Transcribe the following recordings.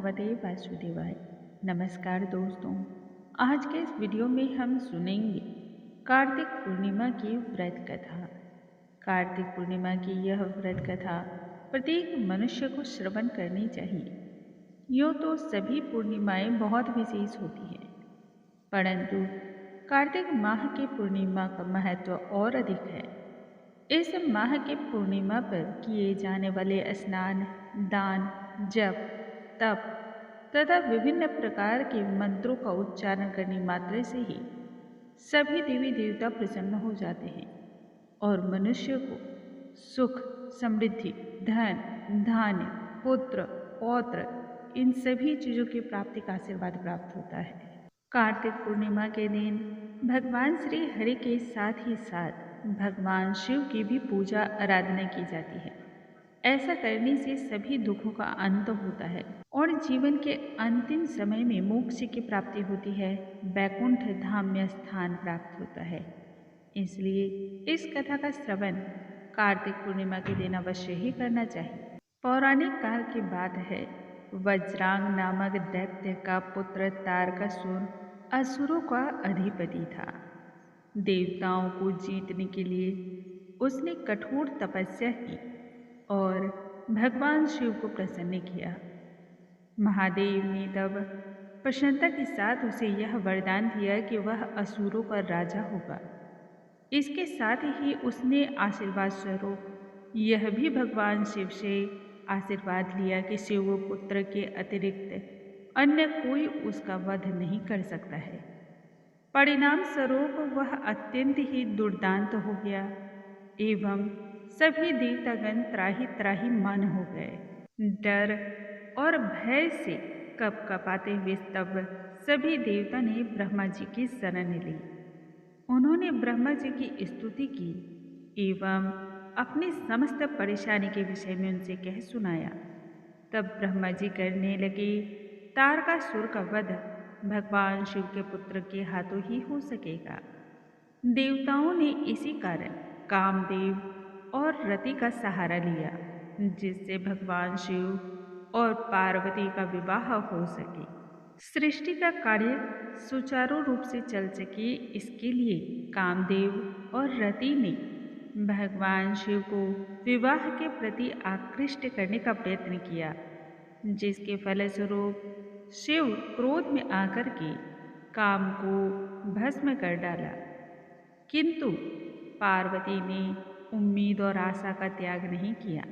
भगवते वासुदेवाय। नमस्कार दोस्तों, आज के इस वीडियो में हम सुनेंगे कार्तिक पूर्णिमा की व्रत कथा। कार्तिक पूर्णिमा की यह व्रत कथा प्रत्येक मनुष्य को श्रवण करनी चाहिए। यूँ तो सभी पूर्णिमाएं बहुत विशेष होती हैं, परंतु कार्तिक माह की पूर्णिमा का महत्व और अधिक है। इस माह की पूर्णिमा पर किए जाने वाले स्नान, दान, जप, तप तथा विभिन्न प्रकार के मंत्रों का उच्चारण करने मात्र से ही सभी देवी देवता प्रसन्न हो जाते हैं और मनुष्य को सुख, समृद्धि, धन, धान्य, पुत्र, पौत्र इन सभी चीज़ों की प्राप्ति का आशीर्वाद प्राप्त होता है। कार्तिक पूर्णिमा के दिन भगवान श्री हरि के साथ ही साथ भगवान शिव की भी पूजा आराधना की जाती है। ऐसा करने से सभी दुखों का अंत होता है और जीवन के अंतिम समय में मोक्ष की प्राप्ति होती है, वैकुंठ धाम में स्थान प्राप्त होता है। इसलिए इस कथा का श्रवण कार्तिक पूर्णिमा के दिन अवश्य ही करना चाहिए। पौराणिक काल की बात है, वज्रांग नामक दैत्य का पुत्र तारकासुर असुरों का अधिपति था। देवताओं को जीतने के लिए उसने कठोर तपस्या की और भगवान शिव को प्रसन्न किया। महादेव ने तब प्रसन्नता के साथ उसे यह वरदान दिया कि वह असुरों का राजा होगा। इसके साथ ही उसने आशीर्वाद स्वरूप यह भी भगवान शिव से आशीर्वाद लिया कि शिव पुत्र के अतिरिक्त अन्य कोई उसका वध नहीं कर सकता है। परिणाम स्वरूप वह अत्यंत ही दुर्दांत हो गया एवं सभी देवतागण त्राहि त्राहि मान हो गए। डर और भय से कपकपाते हुए तब सभी देवता ने ब्रह्मा जी की शरण ली। उन्होंने ब्रह्मा जी की स्तुति की एवं अपनी समस्त परेशानी के विषय में उनसे कह सुनाया। तब ब्रह्मा जी करने लगे, तारकासुर का वध भगवान शिव के पुत्र के हाथों ही हो सकेगा। देवताओं ने इसी कारण कामदेव और रति का सहारा लिया, जिससे भगवान शिव और पार्वती का विवाह हो सके। सृष्टि का कार्य सुचारू रूप से चल सके, इसके लिए कामदेव और रति ने भगवान शिव को विवाह के प्रति आकृष्ट करने का प्रयत्न किया, जिसके फलस्वरूप शिव क्रोध में आकर के काम को भस्म कर डाला। किंतु पार्वती ने उम्मीद और आशा का त्याग नहीं किया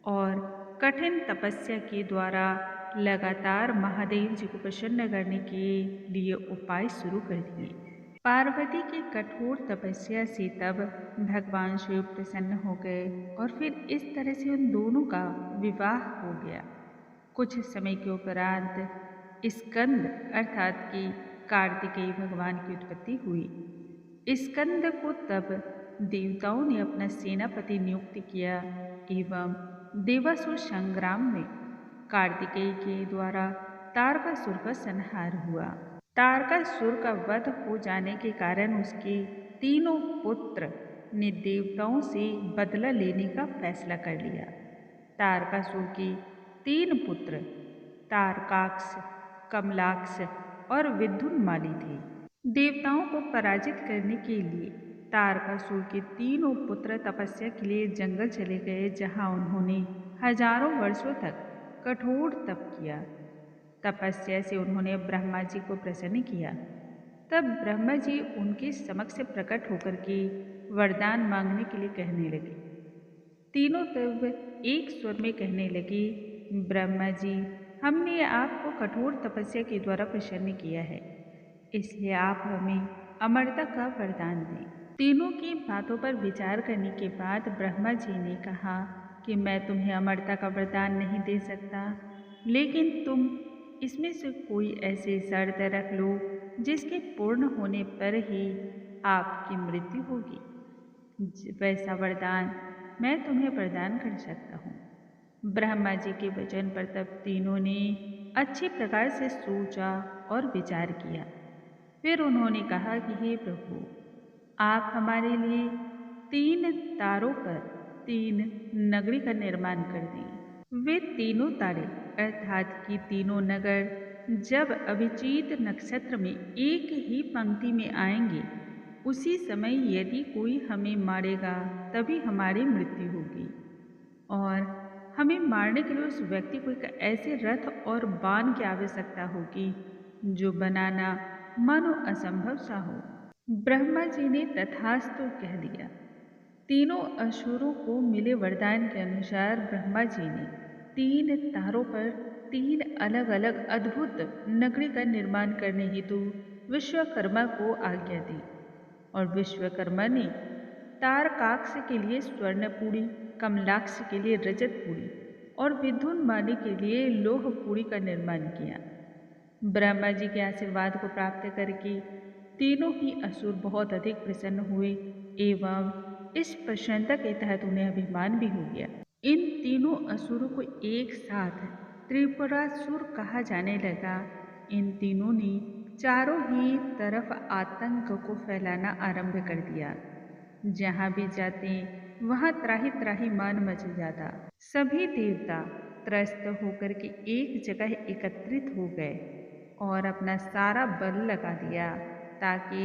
और कठिन तपस्या के द्वारा लगातार महादेव जी को प्रसन्न करने के लिए उपाय शुरू कर दिए। पार्वती की कठोर तपस्या से तब भगवान शिव प्रसन्न हो गए और फिर इस तरह से उन दोनों का विवाह हो गया। कुछ समय के उपरांत स्कंद अर्थात कि कार्तिकेय भगवान की उत्पत्ति हुई। स्कंद को तब देवताओं ने अपना सेनापति नियुक्त किया एवं देवासुर संग्राम में कार्तिकेय के द्वारा तारकासुर का संहार हुआ। तारकासुर का वध हो जाने के कारण उसके तीनों पुत्र ने देवताओं से बदला लेने का फैसला कर लिया। तारकासुर के 3 पुत्र तारकाक्ष, कमलाक्ष और विद्युन्माली थे। देवताओं को पराजित करने के लिए तारकासुर के तीनों पुत्र तपस्या के लिए जंगल चले गए, जहां उन्होंने हजारों वर्षों तक कठोर तप किया। तपस्या से उन्होंने ब्रह्मा जी को प्रसन्न किया। तब ब्रह्मा जी उनके समक्ष प्रकट होकर के वरदान मांगने के लिए कहने लगे। तीनों तब एक स्वर में कहने लगे, ब्रह्मा जी, हमने आपको कठोर तपस्या के द्वारा प्रसन्न किया है, इसलिए आप हमें अमरता का वरदान दें। तीनों की बातों पर विचार करने के बाद ब्रह्मा जी ने कहा कि मैं तुम्हें अमरता का वरदान नहीं दे सकता, लेकिन तुम इसमें से कोई ऐसी शर्त रख लो जिसके पूर्ण होने पर ही आपकी मृत्यु होगी। वैसा वरदान मैं तुम्हें प्रदान कर सकता हूँ। ब्रह्मा जी के वचन पर तब तीनों ने अच्छी प्रकार से सोचा और विचार किया। फिर उन्होंने कहा कि हे प्रभु, आप हमारे लिए 3 तारों पर 3 नगरी का निर्माण कर दें। वे तीनों तारे अर्थात कि तीनों नगर जब अभिजीत नक्षत्र में एक ही पंक्ति में आएंगे, उसी समय यदि कोई हमें मारेगा तभी हमारी मृत्यु होगी, और हमें मारने के लिए उस व्यक्ति को एक ऐसे रथ और बाण की आवश्यकता होगी जो बनाना मानो असंभव सा हो। ब्रह्मा जी ने तथास्तु कह दिया। तीनों असुरों को मिले वरदान के अनुसार ब्रह्मा जी ने 3 तारों पर 3 अलग अलग अद्भुत नगरी का निर्माण करने हेतु विश्वकर्मा को आज्ञा दी, और विश्वकर्मा ने तारकाक्ष के लिए स्वर्णपुरी, कमलाक्ष के लिए रजतपुरी और विद्युन्मानी के लिए लोहपुरी का निर्माण किया। ब्रह्मा जी के आशीर्वाद को प्राप्त करके तीनों ही असुर बहुत अधिक प्रसन्न हुए एवं इस प्रसन्नता के तहत उन्हें अभिमान भी हो गया। इन तीनों असुरों को एक साथ त्रिपुरासुर कहा जाने लगा। इन तीनों ने चारों ही तरफ आतंक को फैलाना आरंभ कर दिया। जहाँ भी जाते वहाँ त्राही त्राही मान मच जाता। सभी देवता त्रस्त होकर के एक जगह एकत्रित हो गए और अपना सारा बल लगा दिया ताकि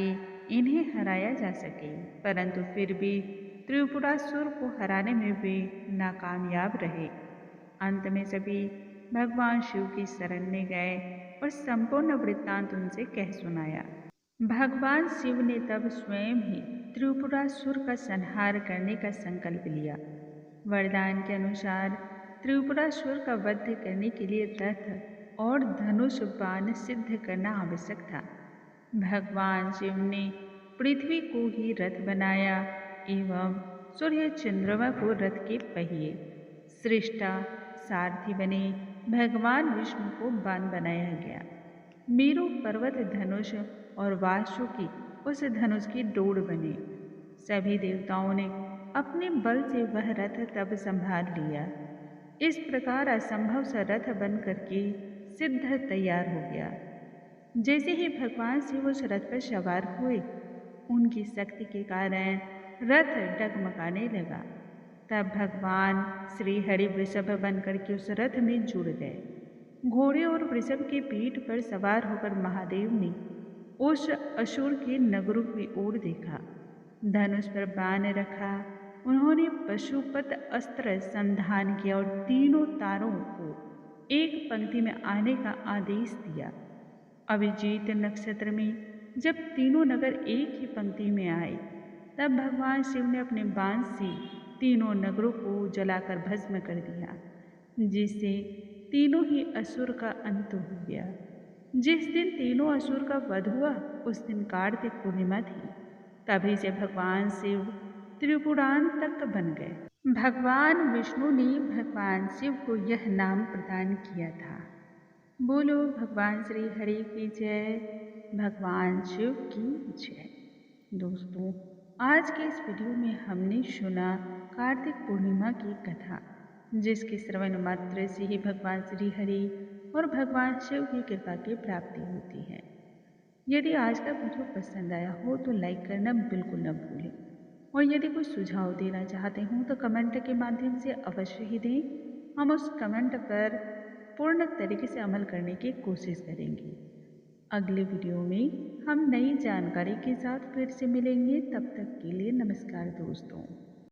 इन्हें हराया जा सके, परंतु फिर भी त्रिपुरासुर को हराने में वे नाकामयाब रहे। अंत में सभी भगवान शिव की शरण में गए और संपूर्ण वृत्तांत उनसे कह सुनाया। भगवान शिव ने तब स्वयं ही त्रिपुरासुर का संहार करने का संकल्प लिया। वरदान के अनुसार त्रिपुरासुर का वध करने के लिए रथ और धनुष बाण सिद्ध करना आवश्यक था। भगवान शिव ने पृथ्वी को ही रथ बनाया एवं सूर्य चंद्रमा को रथ के पहिए, सृष्टा सारथी बने। भगवान विष्णु को बाण बनाया गया। मेरु पर्वत धनुष और वासुकी उस धनुष की डोर बने। सभी देवताओं ने अपने बल से वह रथ तब संभाल लिया। इस प्रकार असंभव सा रथ बन करके सिद्ध तैयार हो गया। जैसे ही भगवान शिव उस रथ पर सवार हुए, उनकी शक्ति के कारण रथ डगमगाने लगा। तब भगवान श्री हरि वृषभ बन करके उस रथ में जुड़ गए। घोड़े और वृषभ के पीठ पर सवार होकर महादेव ने उस असुर के नगरों की ओर देखा। धनुष पर बाण रखा। उन्होंने पशुपत अस्त्र संधान किया और तीनों तारों को एक पंक्ति में आने का आदेश दिया। अभिजीत नक्षत्र में जब तीनों नगर एक ही पंक्ति में आए, तब भगवान शिव ने अपने बाण से तीनों नगरों को जलाकर भस्म कर दिया, जिससे तीनों ही असुर का अंत हो गया। जिस दिन तीनों असुर का वध हुआ, उस दिन कार्तिक पूर्णिमा थी। तभी से भगवान शिव त्रिपुरांतक बन गए। भगवान विष्णु ने भगवान शिव को यह नाम प्रदान किया था। बोलो भगवान श्री हरि की जय, भगवान शिव की जय। दोस्तों, आज के इस वीडियो में हमने सुना कार्तिक पूर्णिमा की कथा, जिसके श्रवण मात्र से ही भगवान श्री हरि और भगवान शिव की कृपा की प्राप्ति होती है। यदि आज का वीडियो पसंद आया हो तो लाइक करना बिल्कुल न भूलें, और यदि कोई सुझाव देना चाहते हो तो कमेंट के माध्यम से अवश्य ही दें। हम उस कमेंट पर पूर्ण तरीके से अमल करने की कोशिश करेंगे। अगले वीडियो में हम नई जानकारी के साथ फिर से मिलेंगे। तब तक के लिए नमस्कार दोस्तों।